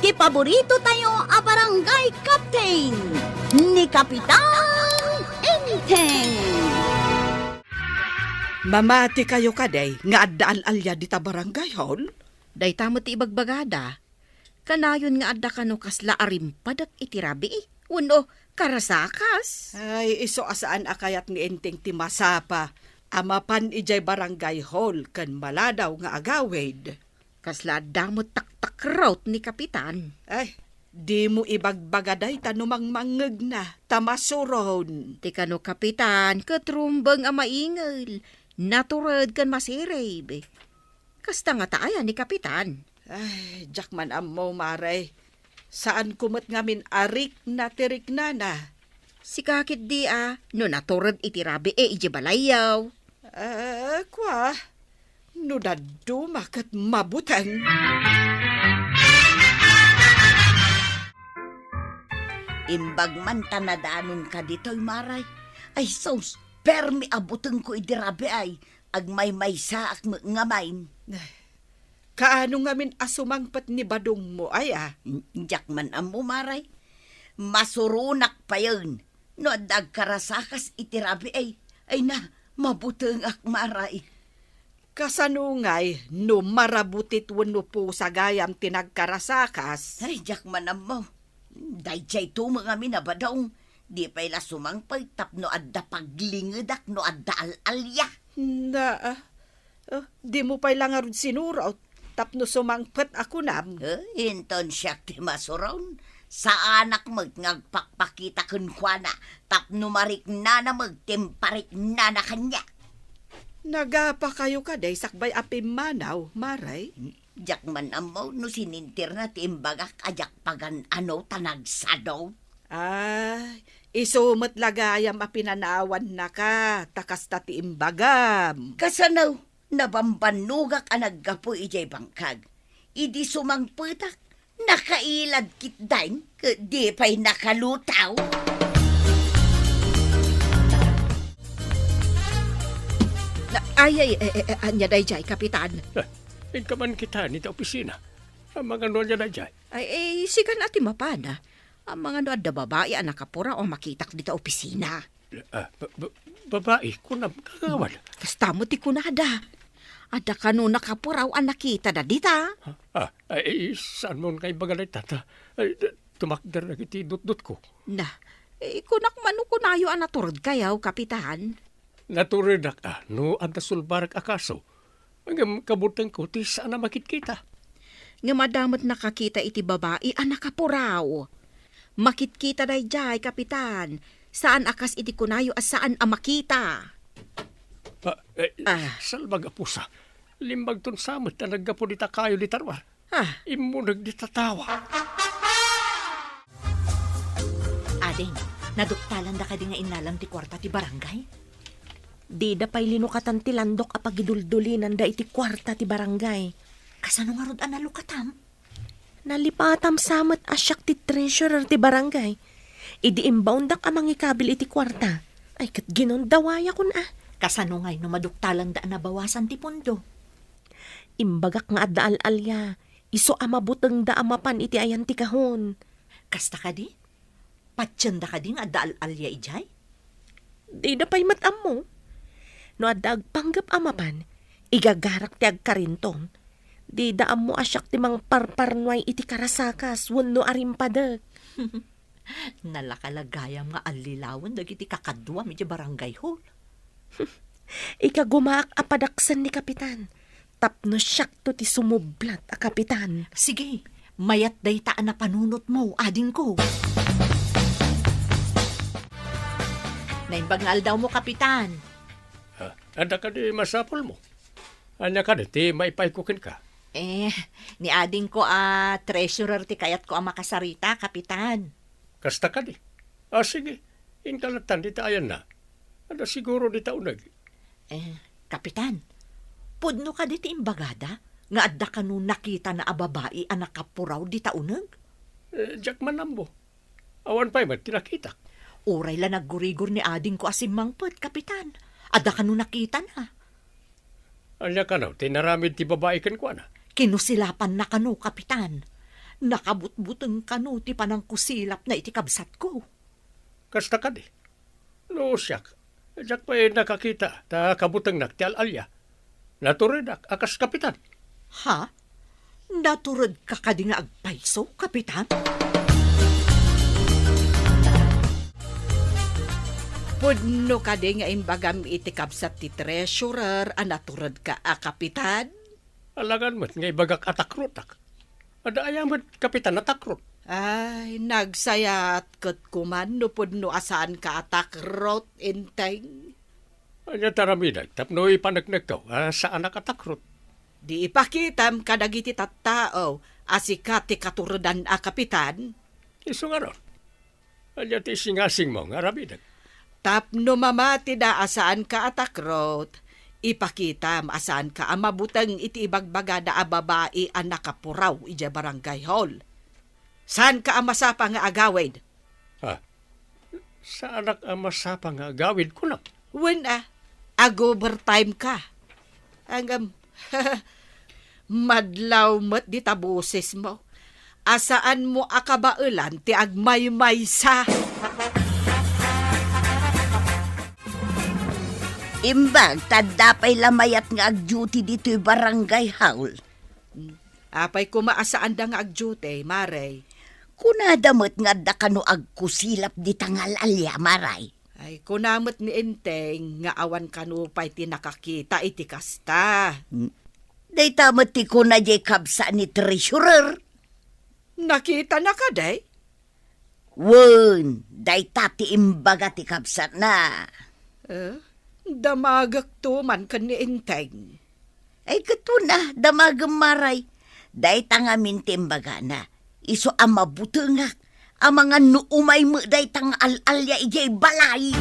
ti paborito tayo a barangay captain ni Kapitan Enteng. Mamati kayo kaday, nga addaan alya di ta barangay hall? Day tamo ti ibagbagada. Kanayon nga adda kano kasla arimpadak itirabi. Uno, karasakas. Ay, iso asaan akayat ni Enteng ti masapa. Amapan ijay barangay hall kan maladaw nga agawid. Kasla damot taktak raut ni Kapitan. Ay, di mo ibagbagaday tanumang mangeg na, tamasuron. Ti kano Kapitan, katrumbang amaingal. Naturad kan masirib. Kasta nga taaya ni Kapitan. Ay, jakman ammo maray. Saan kumot ngamin arik na tirik na na? Si kakit di no naturad itirabi ije balayaw. Kwa, no daduma kat mabutan. Imbag man tanadanon ka dito'y maray. Ay sos, permi abuteng ko idirabi ay. Agmay-may sa ak ngamain. Kaano ngamin asumangpat ni badong mo ay Diyak man amo maray. Masurunak pa yun. No adag karasakas itirabi ay. Ay na, mabuteng ak maray. Kasanungay, no marabutit wano po sa gayam tinagkarasakas. Ay, diyak man amo. Dayjay to mga minabadong. Di pa ila sumangpay tapno adda paglingedak no adda alalya. Na, di mo pa lang arud sinuraw. Tapno sumangpat ako nam. Hinton siya ti masuron. Sa anak magngagpakpakita kun na tapno marik na magtemparik na kanya. Nagapa kayo kaday sakbay apim manaw, maray? Jak man amaw no sinintir na timbagak ajak pagan ano tanagsadaw. Ay, isumot lagayam apinanawan na ka, takas tati imbagam. Kasanaw, nabambanugak anaggapo ijay bangkag. Idi sumangputak, nakailad kitdain, di pa'y nakalutaw. Anya day jay, Kapitan. Inkaman kita ni ta opisina. Ang mga nolya na dyan. Sikan ati mapana. Ang mga no adda babae anak kapura o makitak dita opisina. Babae, kunam kagawan. Kasta mo ti kunada. Ada kanu nakapura o anak kita da dita. Saan mo kay bagalay tata? Tumakder na kiti dut-dut ko. Na, kunak manu kunayo anaturod kayaw, Kapitan. Naturidak no anda sulbarak akaso. Ang kabutang ko ti saan na makikita. Nga madamot nakakita iti babae anak kapuraw. Makitkita day jay, Kapitan. Saan akas iti kunayo as saan makita? Salbag apusa. Limbag ton samot na naggapo dita kayo di tarwar. Imo nagditatawa. Ading, naduktalan da ka di nga inalam ti kwarta ti barangay? Di da pa'y linukatan ti landok apagiduldulinan da iti kwarta ti barangay. Kasano nga rod analukatam? Nalipatam samat asyak ti treasurer ti barangay. Idi imboundak amang ikabil iti kwarta. Ay kat ginon dawaya kun Kasano ngay no maduktalan da nabawasan ti pondo? Imbagak nga adda al-alya. Iso amabuteng da amapan iti ayan ti kahon. Kasta ka di? Patyan da ka di nga adda al-alya ijay? Di da pa'y matam mo. No adda agpanggap amapan, igagarak ti agkarintong. Di daam mo asyak ti mang parparnway iti karasakas, wano arimpadag. Nalakalagayam nga alilawan dagiti kakadwa medyo barangay hall. Ikagumaak apadaksan ni Kapitan. Tapno siyak to ti sumublat a Kapitan. Sige, mayat day taan na panunot mo, ading ko. Naimbag nga aldaw mo, Kapitan. Anda ka di masapol mo. Anya ka di, ti maipaikukin ka. Ni ading ko treasurer ti kayat ko makasarita, Kapitan. Kasta ka di. Sige, inkalatan di ayan na. Ada siguro di taunag. Kapitan, pudno ka di ti imbagada? Nga adda ka nung nakita na ababae anak kapuraw di taunag? Jack manambo. Awan pa'y mat tinakita. Uray la naggurigor ni ading ko asimangpot, Kapitan. Adda ka nung nakita na. Anya ka na, tinaramid ti babae kan kwa na. Kinusilapan na kanu, Kapitan. Nakabutbuteng kanu ti panangkusilap na iti kabsat ko. Kasta ka di. No, siyak. Diyak pa'y nakakita, ta kabutang nak ti alalya. Naturidak, akas kapitan. Ha? Naturod ka kadi nga agpaiso, Kapitan? Pudno ka di nga imbagam iti kabsat ti treasurer, naturod ka kapitan. Alangan mo't ngay bagak atakrotak. Ada ayamat kapitan atakrot. Ay, nagsayat kat kuman no pudno asaan ka atakrot, Enteng. Anya taramidag, tapno ipanagnag ko, sa anak atakrot. Di ipakitam kadagiti tattao, asika ti katurodan kapitan. Iso nga ron. Anya ti singasing mo, nga ramidag. Tapno mamati da asaan ka atakrot, ipakitam asaan ka amabutang iti ibagbaga da babae anak kapuraw ija barangay hall. Saan ka amasapa nga agawid? Ha? Sa anak masapa nga gawid ko lang. When ag-overtime ka. Hanggang, madlaw mo't di tabusis mo. Asaan mo akabailan ti agmay-maysa. Imbag, tadapay lamayat nga ag-duty dito'y barangay hall. Apay kumaasaan da nga ag-duty, Maray. Kunadamot nga da kano agkusilap di tangal alya, Maray. Ay, kunamot ni Enteng, nga awan kanupay ti nakakita iti kasta. Day tamot ti ko na jay kabsa ni treasurer. Nakita na ka, day? Wen, day tati imbaga ti kabsa na. Damagak to man ka ni Enteng. Ay kato na, damagam Maray. Day tangamin ti imbaga na. Iso ang mabutungak. Ang mga nuumay mo day tang alalya ijay balay.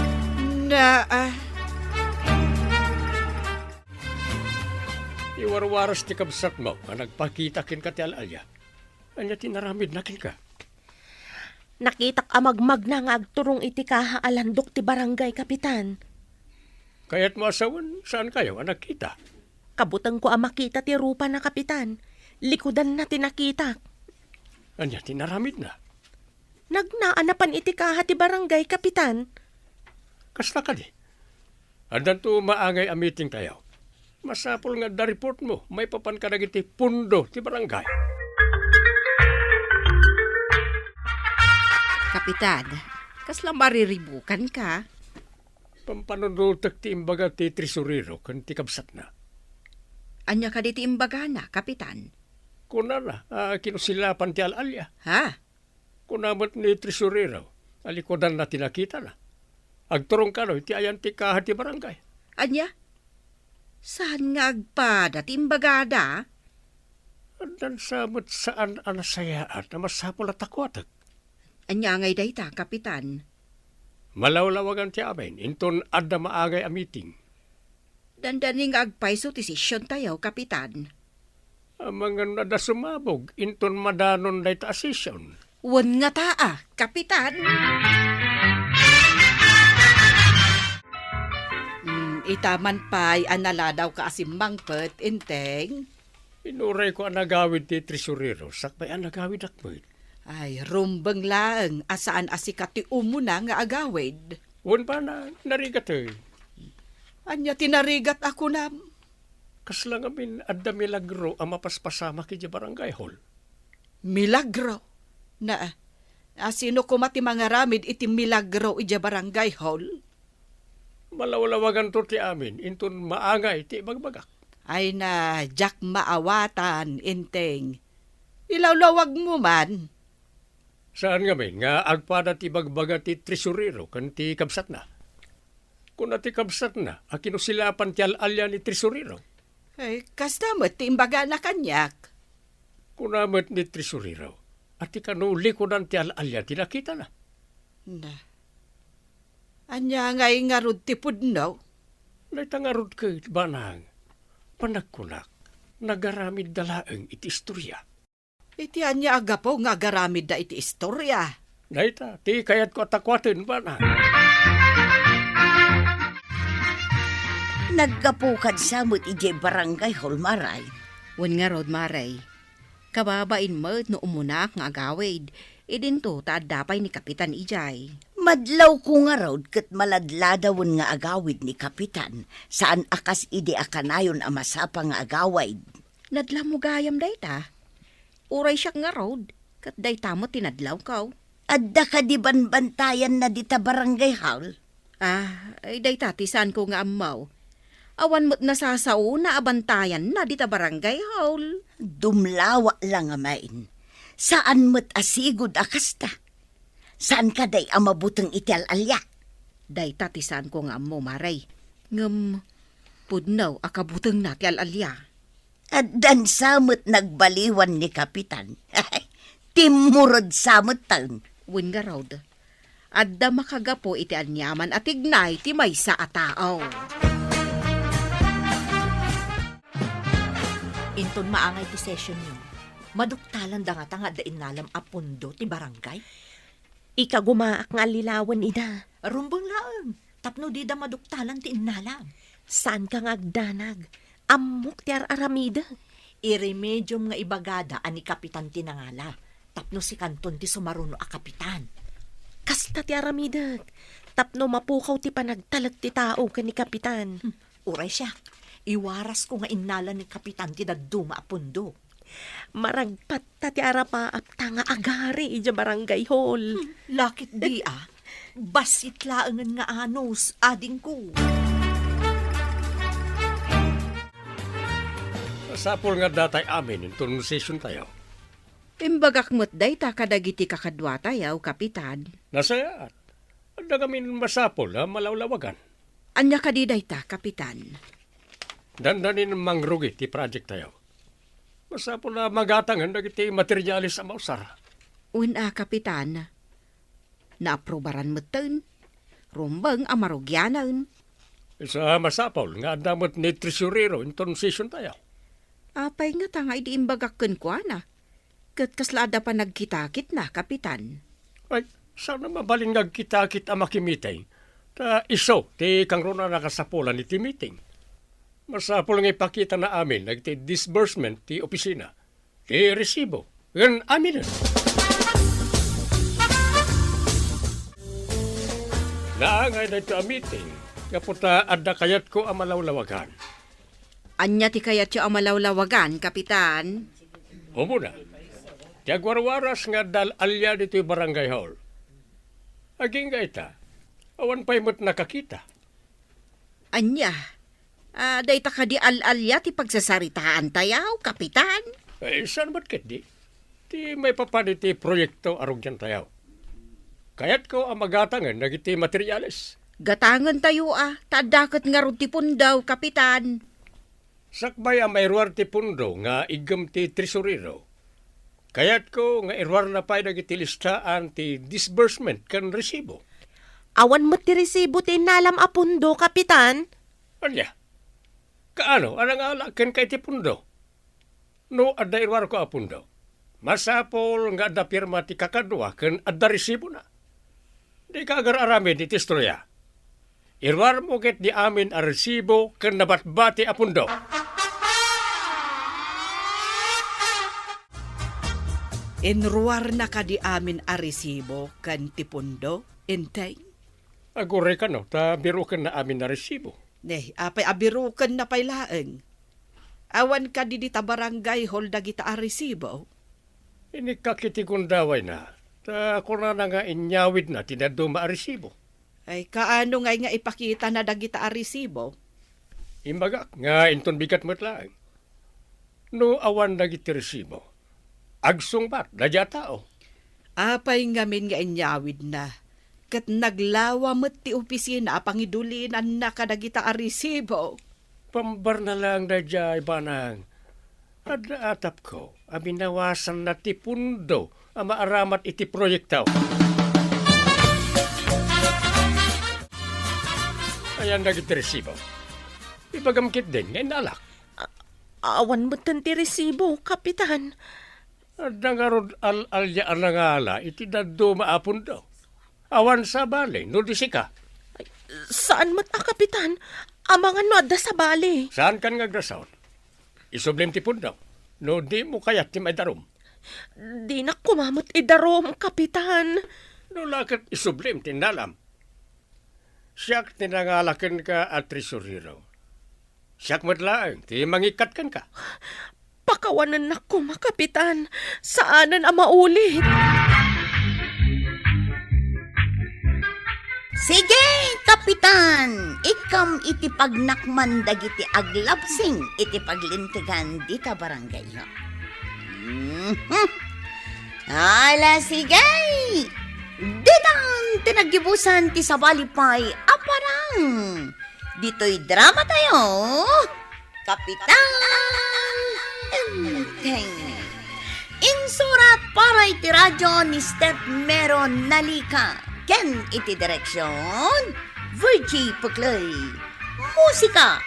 Iwarwaras ti kabsat mo, nga nagpakita kin ka ti alalya. Anya tinaramid nakin ka. Nakitak amagmag na nga agturong iti kahaalandok ti barangay, Kapitan. Kaya't mo asawan, saan kayo ang nakita? Kabutang ko ang makita ti rupa na, Kapitan. Likudan na tinakita. Anya tinaramid na. Nagnaanapan iti kaha ti barangay, Kapitan. Kasta ka di. Adan to maangay a meeting tayo. Masapol nga da report mo, may papan ka nagiti pundo ti barangay. Kapitan, kasla mariribukan ka? Pampanunutak ti imbaga ti tresurero kan ti kabsat na. Anya ka di ti imbaga na, Kapitan? Kuna na, kinusilapan ti alalya. Ha? Kunamat ni tresurero, alikodan na tinakita na. Agturong ka no, iti ayan ti kaha ti barangay. Anya? Saan nga agpada ti imbagada? Andan samot saan anasayaan na masapol at akwatag. Anya ngay dayta, Kapitan? Malawlawagan ti amin, inton adda maagay a meeting. Dandaning agpaiso ti sisyon tayo, Kapitan. Ang mga nada sumabog, inton madanon day ta asisyon. Wan nga taa, Kapitan. Itaman pa'y analadaw ka asimmangpet, Enteng. Inuray ko ang nagawid ti tresurero, sakbay ang nagawid akmoy. Ay, rumbang laeng, asaan asikati umuna nga agawid. Wan pa na, narigat eh. Anya tinarigat ako nam. Kaslang amin, adda milagro ang mapaspasama ki barangay hall. Milagro. Sino kumati mga ramid iti milagro ija barangay hall? Malawlawagan to ti amin, inton maangay ti bagbagak. Ay na, jak maawatan, Enteng. Ilawlawag mo man. Saan nga min, nga agpada ti bagbaga ti tresurero kan ti kabsat na. Kung ti kabsat na, akinusilapan ti alalya ni tresurero. Ay, kastamot ti imbaga na kanyak. Kunamot ni tresurero, at ti kanuli ko nan ti alalya tinakita na. Anya ngay nga rod ti pudno. Naitangarod ka banang, panagkunak, nagaramid dalaeng iti istorya. Iti anya agapo nga garamid da iti istorya. Naita, ti kayat ko atakwatin banang. Nagkapukad samot ijay barangay hall, Maray. Wan nga rod, Maray. Kababain mo no umunak nga agawid. Idinto taad dapay ni Kapitan Ijay. Madlaw ko nga raw kat maladladawon nga agawid ni Kapitan, saan akas ide akanayon ang masapa nga agawid. Nadla mo gayam dayta. Uray siya nga road, kat dayta mo tinadlaw kaw. Adda ka di banbantayan na dita barangay hall? Ay dayta tisan ko nga amaw. Awan mo't nasasao na abantayan na dita barangay hall. Dumlawa lang amain. Saan mo't asigod akas ta? Saan ka day ang mabutang itial-alya? Dayta tisan ko nga amaw maray. Ngam, pudnaw akabutang na tial-alya. At dan samot nagbaliwan ni Kapitan. Timurod samot taon. Win nga raw. Adda makagapo iti anyaman at ignay ti may sa atao. Inton maangay ti session nyo. Maduktalan da nga tanga dain nalam apundo ti barangay. Ika gumaak nga lilawan ida. Rumbang laang. Tapno di da maduktalan ti inalam. Saan ka nga agdanag? Amok ti aramida. Iremedium nga ibagada ani Kapitan tinangala. Tapno si Kanton ti sumaruno a kapitan. Kasta ti aramida. Tapno mapukaw ti panagtalag ti tao ka ni Kapitan. Uray siya. Iwaras ko nga inalan ni Kapitan ti daduma apundo. Maragpat ta ti arapaap tanga agari ija barangay hall. Lakit di basit laangan nga anos, ading ko. Sapol nga datay amin in session tayo. Imbagak mo't dayta kadagiti kakadwa tayaw, Kapitan. Nasayaat. Anda kami masapol malawlawagan. Anya ka di dayta, Kapitan. Dandanin mangrugi ti project tayo. Masapol na magatangan dagiti materialis ang mausar. Win Kapitan. Naaprobaran mo taon. Rumbang amarugyanan. Isa masapol nga damot ni tresurero in session tayo. Apay nga tangay di imbagak kun kwa na. Kat kaslada pa nagkitakit na, Kapitan. Ay, sana mabalin nga kita-kit ang makimitay. Ta iso, ti kang rona nakasapulan iti meeting. Masapol nga ipakita na amin, nagti disbursement ti opisina. Ti resibo. Gan amin. Naangay na ito ang meeting. Kaputa adda kayat ko ang malawlawagan. Anya ti kayat yung amalawlawagan, Kapitan. O muna. Tiagwarwaras nga dal-alya dito yung barangay hall. Aging nga ita. Awan pa'y mo't nakakita. Anya, dayta ka di al-alya ti pagsasaritaan tayaw, Kapitan. Eh, saan ba't ket di? Ti may papanit ti proyekto arog dyan tayo. Kayat ko ang magatangan nagiti materyales. Gatangan tayo tadakot nga ron ti pundaw, Kapitan. Sakbay ang mayruar ti pundo nga igam ti tresurero. Kayat ko nga irwar na pa'y nagiti listaan ti disbursement kan resibo. Awan mo ti resibo ti nalam apundo, Kapitan. Anya? Kaano? Anang alakan kay ti pundo? No, adda irwar ko apundo. Masapol nga adda pirma ti kakadwa kan adda resibo na. Di ka agar aramin ti tistroya. Irwar mo ket di amin a resibo kan nabatbati apundo. Enruar na ka di amin a resibo kan tipundo, Enteng. Agure ka no, ta biro ka na amin na resibo. Apay abirukan na pay laeng. Awan ka di ta barangay hall dagita a resibo. Ini kakitikunddaway na, ta kuna na nga inyawid na tinaduma a resibo. Ay kaano nga ipakita na dagita a resibo? Imbaga, nga inton bigat mo't lang. No awan dagiti resibo. Agsungbat, dadya tao. Apay ngamin nga inyawid na. Kat naglawa mo't ti opisina pangidulinan na kadagita a resibo. Pambar na lang dadya ibanang. Adda atap ko, aminawasan na ti pundo ang maaramat iti proyektaw. Ayan dagiti resibo. Ipagamkit din, ngayon nalak. Awan mo ti resibo, Kapitan. Adda nga rod al-alya anangala iti daddo maapundo. Awan sa bali, no di sika. Saan mat Kapitan? Amangan no adda sa bali. Saan kan nga grasaon? Isublim ti pundo. No di mo kayat ti may darom. Di na kumamot idarom, Kapitan. No lakit isublim tinalam. Siyak tinangalakan ka at tresurero. Siyak madlaang ti mangikat kan ka. Pakawanan na ko, Kapitan. Saanan ang maulit? Sige, Kapitan! Ikam iti pagnakman dagiti aglapsing iti paglintigan dita barangay. Ala, sige! Ditang tinagibusan ti sabalipay aparang. Dito'y drama tayo. Kapitan Enteng. Insurat para iti radyo ni Step Meron Nalika. Ken iti direksyon, Virgie Puclay. Musika,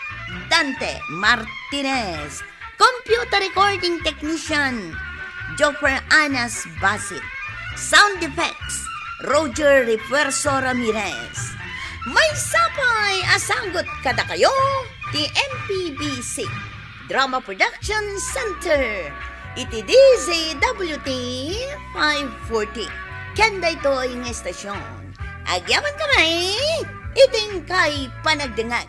Dante Martinez. Computer recording technician, Joffer Anas Basit. Sound effects, Roger Refuerzo Ramirez. May sapay asagot kada kayo, ti MPBC Drama Production Center. Iti DZWT 540. Kanda ito ang estasyon. Agyaman kamay, iting kay panagdengag.